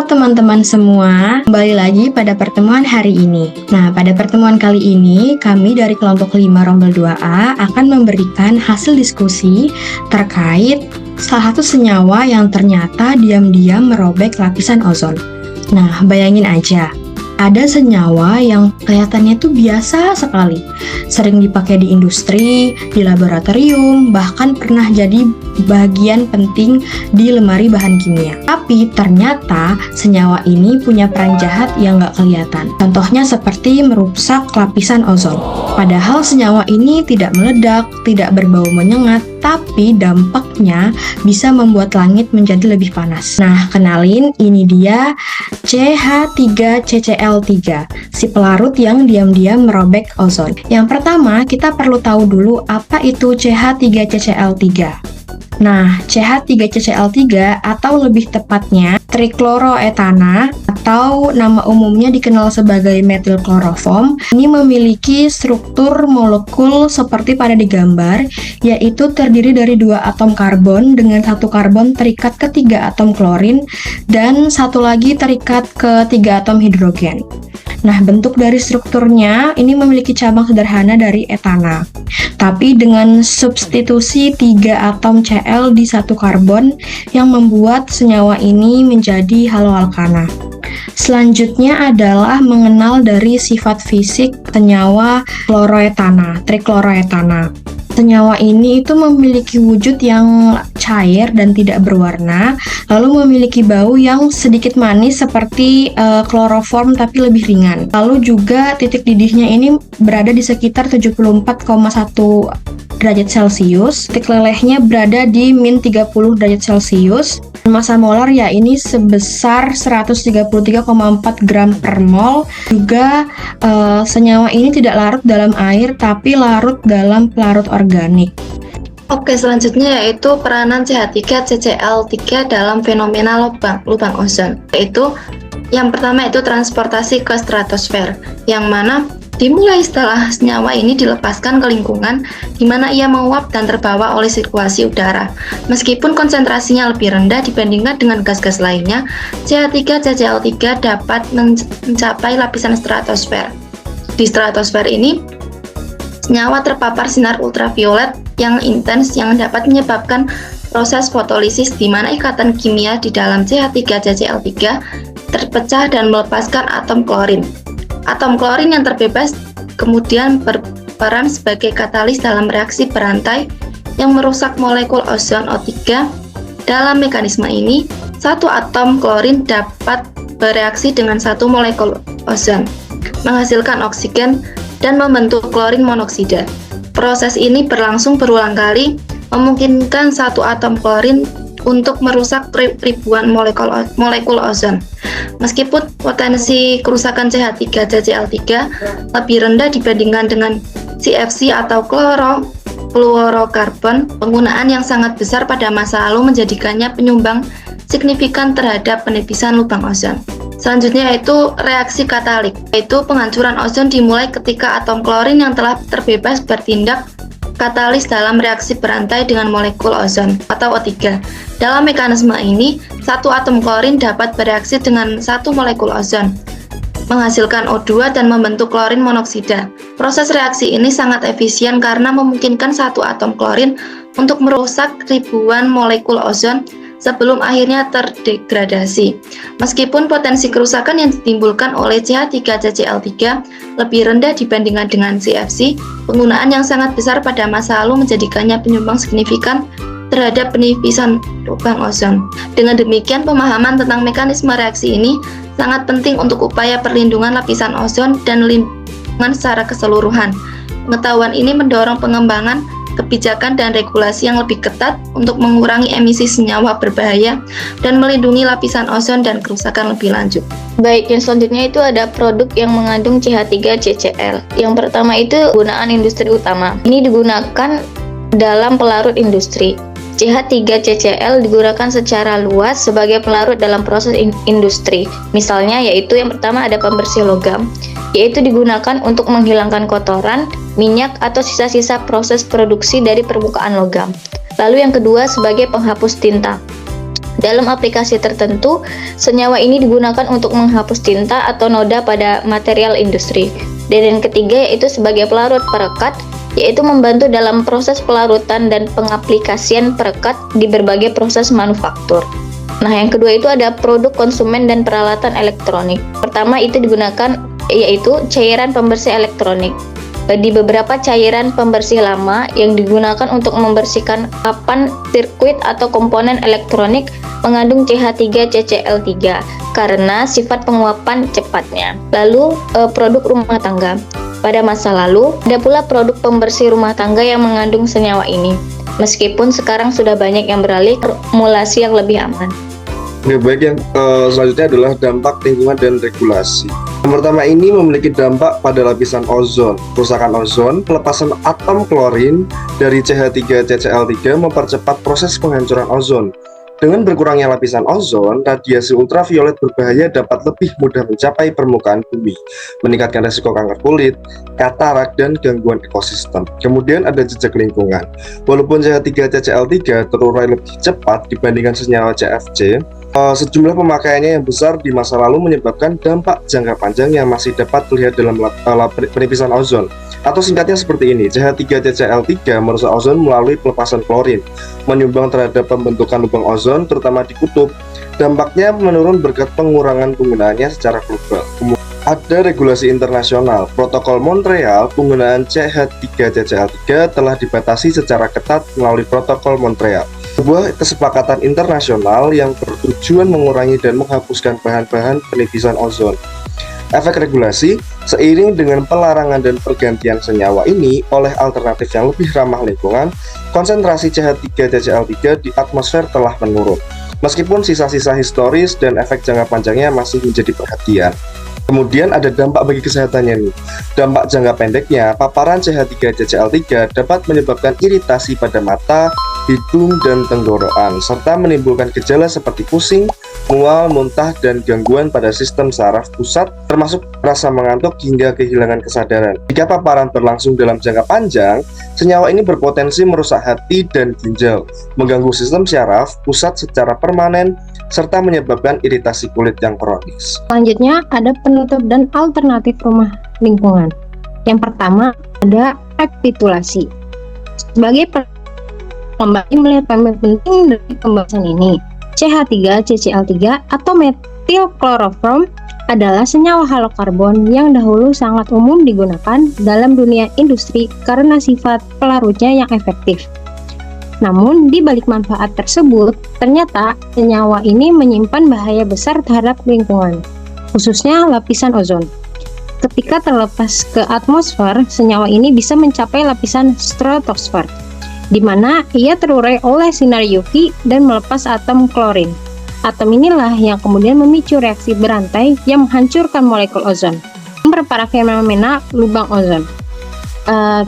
Halo teman-teman semua, kembali lagi pada pertemuan hari ini. Nah, pada pertemuan kali ini, kami dari kelompok 5 Rombel 2A akan memberikan hasil diskusi terkait salah satu senyawa yang ternyata diam-diam merobek lapisan ozon. Nah, bayangin aja, ada senyawa yang kelihatannya itu biasa sekali, sering dipakai di industri, di laboratorium, bahkan pernah jadi bagian penting di lemari bahan kimia. Tapi ternyata senyawa ini punya peran jahat yang nggak kelihatan. Contohnya seperti merusak lapisan ozon. Padahal senyawa ini tidak meledak, tidak berbau menyengat, tapi dampaknya bisa membuat langit menjadi lebih panas. Nah, kenalin, ini dia CH3CCl3, si pelarut yang diam-diam merobek ozon. Yang pertama, kita perlu tahu dulu apa itu CH3CCl3. Nah, CH3CCl3 atau lebih tepatnya trichloroethana atau nama umumnya dikenal sebagai metilkloroform, ini memiliki struktur molekul seperti pada di gambar, yaitu terdiri dari 2 atom karbon dengan 1 karbon terikat ke 3 atom klorin dan satu lagi terikat ke 3 atom hidrogen. Nah, bentuk dari strukturnya ini memiliki cabang sederhana dari etana. Tapi dengan substitusi 3 atom Cl di 1 karbon yang membuat senyawa ini menjadi haloalkana. Selanjutnya adalah mengenal dari sifat fisik senyawa trichloroethana. Senyawa ini itu memiliki wujud yang cair dan tidak berwarna, lalu memiliki bau yang sedikit manis seperti kloroform tapi lebih ringan. Lalu juga titik didihnya ini berada di sekitar 74,1 derajat Celcius, titik lelehnya berada di min 30 derajat Celcius. Massa molar ya ini sebesar 133,4 gram per mol. Juga senyawa ini tidak larut dalam air tapi larut dalam pelarut organik. Oke, selanjutnya yaitu peranan CH3CCl3 dalam fenomena lubang ozon. Yaitu yang pertama itu transportasi ke stratosfer, yang mana dimulai setelah senyawa ini dilepaskan ke lingkungan di mana ia menguap dan terbawa oleh sirkulasi udara. Meskipun konsentrasinya lebih rendah dibandingkan dengan gas-gas lainnya, CH3CCl3 dapat mencapai lapisan stratosfer. Di stratosfer ini, senyawa terpapar sinar ultraviolet yang intens yang dapat menyebabkan proses fotolisis di mana ikatan kimia di dalam CH3CCl3 terpecah dan melepaskan atom klorin. Atom klorin yang terbebas kemudian berperan sebagai katalis dalam reaksi berantai yang merusak molekul ozon O3. Dalam mekanisme ini, 1 atom klorin dapat bereaksi dengan 1 molekul ozon, menghasilkan oksigen dan membentuk klorin monoksida. Proses ini berlangsung berulang kali, memungkinkan 1 atom klorin untuk merusak ribuan molekul ozon. Meskipun potensi kerusakan CH3CCl3 lebih rendah dibandingkan dengan CFC atau chlorofluorokarbon, penggunaan yang sangat besar pada masa lalu menjadikannya penyumbang signifikan terhadap penipisan lubang ozon. Selanjutnya yaitu reaksi katalik, yaitu penghancuran ozon dimulai ketika atom klorin yang telah terbebas bertindak katalis dalam reaksi berantai dengan molekul ozon atau O3. Dalam mekanisme ini, 1 atom klorin dapat bereaksi dengan 1 molekul ozon, menghasilkan O2 dan membentuk klorin monoksida. Proses reaksi ini sangat efisien karena memungkinkan 1 atom klorin untuk merusak ribuan molekul ozon sebelum akhirnya terdegradasi. Meskipun potensi kerusakan yang ditimbulkan oleh CH3CCl3 lebih rendah dibandingkan dengan CFC, penggunaan yang sangat besar pada masa lalu menjadikannya penyumbang signifikan terhadap penipisan lubang ozon. Dengan demikian, pemahaman tentang mekanisme reaksi ini sangat penting untuk upaya perlindungan lapisan ozon dan lingkungan secara keseluruhan. Pengetahuan ini mendorong pengembangan kebijakan dan regulasi yang lebih ketat untuk mengurangi emisi senyawa berbahaya dan melindungi lapisan ozon dan kerusakan lebih lanjut. Baik, yang selanjutnya itu ada produk yang mengandung CH3CCl. Yang pertama itu penggunaan industri utama. Ini digunakan dalam pelarut industri. CH3CCl digunakan secara luas sebagai pelarut dalam proses industri. Misalnya yaitu yang pertama ada pembersih logam, yaitu digunakan untuk menghilangkan kotoran, minyak atau sisa-sisa proses produksi dari permukaan logam. Lalu yang kedua sebagai penghapus tinta. Dalam aplikasi tertentu, senyawa ini digunakan untuk menghapus tinta atau noda pada material industri. Dan yang ketiga yaitu sebagai pelarut perekat, yaitu membantu dalam proses pelarutan dan pengaplikasian perekat di berbagai proses manufaktur. Nah, yang kedua itu ada produk konsumen dan peralatan elektronik. Pertama itu digunakan yaitu cairan pembersih elektronik. Di beberapa cairan pembersih lama yang digunakan untuk membersihkan papan, sirkuit, atau komponen elektronik mengandung CH3CCl3 karena sifat penguapan cepatnya. Lalu, produk rumah tangga. Pada masa lalu, ada pula produk pembersih rumah tangga yang mengandung senyawa ini. Meskipun sekarang sudah banyak yang beralih ke formulasi yang lebih aman. Oke, baik, yang selanjutnya adalah dampak lingkungan dan regulasi. Yang pertama ini memiliki dampak pada lapisan ozon. Kerusakan ozon, pelepasan atom klorin dari CH3CCl3 mempercepat proses penghancuran ozon. Dengan berkurangnya lapisan ozon, radiasi ultraviolet berbahaya dapat lebih mudah mencapai permukaan bumi, meningkatkan risiko kanker kulit, katarak, dan gangguan ekosistem. Kemudian ada jejak lingkungan. Walaupun CH3CCl3 terurai lebih cepat dibandingkan senyawa CFC, sejumlah pemakaiannya yang besar di masa lalu menyebabkan dampak jangka panjang yang masih dapat terlihat dalam penipisan ozon. Atau singkatnya seperti ini, CH3CCl3 merusak ozon melalui pelepasan klorin, menyumbang terhadap pembentukan lubang ozon, terutama di kutub. Dampaknya menurun berkat pengurangan penggunaannya secara global. Ada regulasi internasional. Protokol Montreal, penggunaan CH3CCl3 telah dibatasi secara ketat melalui Protokol Montreal, sebuah kesepakatan internasional yang bertujuan mengurangi dan menghapuskan bahan-bahan penipisan ozon. Efek regulasi, seiring dengan pelarangan dan pergantian senyawa ini oleh alternatif yang lebih ramah lingkungan, konsentrasi CH3CCl3 di atmosfer telah menurun. Meskipun sisa-sisa historis dan efek jangka panjangnya masih menjadi perhatian. Kemudian ada dampak bagi kesehatannya nih. Dampak jangka pendeknya, paparan CH3CCl3 dapat menyebabkan iritasi pada mata, hidung, dan tenggorokan, serta menimbulkan gejala seperti pusing, mual, muntah, dan gangguan pada sistem saraf pusat, termasuk rasa mengantuk hingga kehilangan kesadaran. Jika paparan berlangsung dalam jangka panjang, senyawa ini berpotensi merusak hati dan ginjal, mengganggu sistem saraf pusat secara permanen, serta menyebabkan iritasi kulit yang kronis. Selanjutnya ada penutup dan alternatif rumah lingkungan. Yang pertama ada rekapitulasi. Sebagai kembali melihat poin penting dari pembahasan ini, CH3CCl3 atau metilkloroform adalah senyawa halokarbon yang dahulu sangat umum digunakan dalam dunia industri karena sifat pelarutnya yang efektif. Namun, di balik manfaat tersebut, ternyata senyawa ini menyimpan bahaya besar terhadap lingkungan, khususnya lapisan ozon. Ketika terlepas ke atmosfer, senyawa ini bisa mencapai lapisan stratosfer, di mana ia terurai oleh sinar UV dan melepas atom klorin. Atom inilah yang kemudian memicu reaksi berantai yang menghancurkan molekul ozon, memperparah fenomena lubang ozon.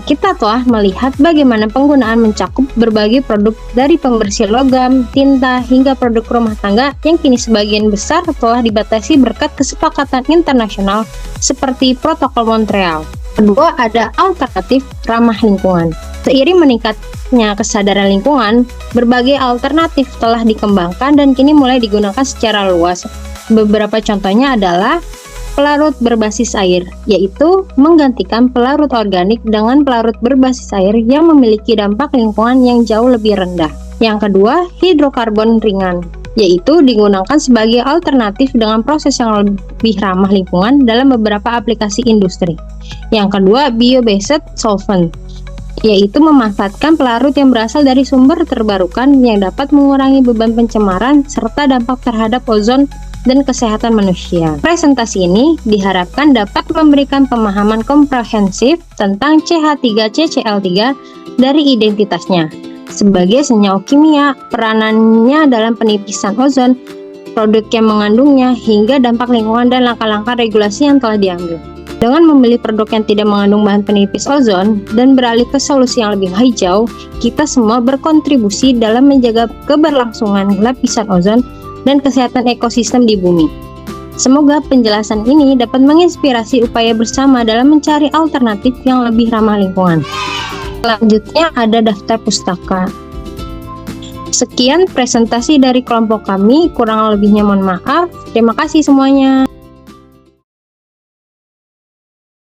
Kita telah melihat bagaimana penggunaan mencakup berbagai produk dari pembersih logam, tinta, hingga produk rumah tangga yang kini sebagian besar telah dibatasi berkat kesepakatan internasional seperti Protokol Montreal. Kedua, ada alternatif ramah lingkungan. Seiring meningkatnya kesadaran lingkungan, berbagai alternatif telah dikembangkan dan kini mulai digunakan secara luas. Beberapa contohnya adalah pelarut berbasis air, yaitu menggantikan pelarut organik dengan pelarut berbasis air yang memiliki dampak lingkungan yang jauh lebih rendah. Yang kedua, hidrokarbon ringan, yaitu digunakan sebagai alternatif dengan proses yang lebih ramah lingkungan dalam beberapa aplikasi industri. Yang kedua, bio-based solvent, yaitu memanfaatkan pelarut yang berasal dari sumber terbarukan yang dapat mengurangi beban pencemaran serta dampak terhadap ozon dan kesehatan manusia. Presentasi ini diharapkan dapat memberikan pemahaman komprehensif tentang CH3CCl3 dari identitasnya sebagai senyawa kimia, peranannya dalam penipisan ozon, produk yang mengandungnya, hingga dampak lingkungan dan langkah-langkah regulasi yang telah diambil. Dengan memilih produk yang tidak mengandung bahan penipis ozon dan beralih ke solusi yang lebih hijau, kita semua berkontribusi dalam menjaga keberlangsungan lapisan ozon dan kesehatan ekosistem di bumi. Semoga penjelasan ini dapat menginspirasi upaya bersama dalam mencari alternatif yang lebih ramah lingkungan. Selanjutnya ada daftar pustaka. Sekian presentasi dari kelompok kami, kurang lebihnya mohon maaf. Terima kasih semuanya.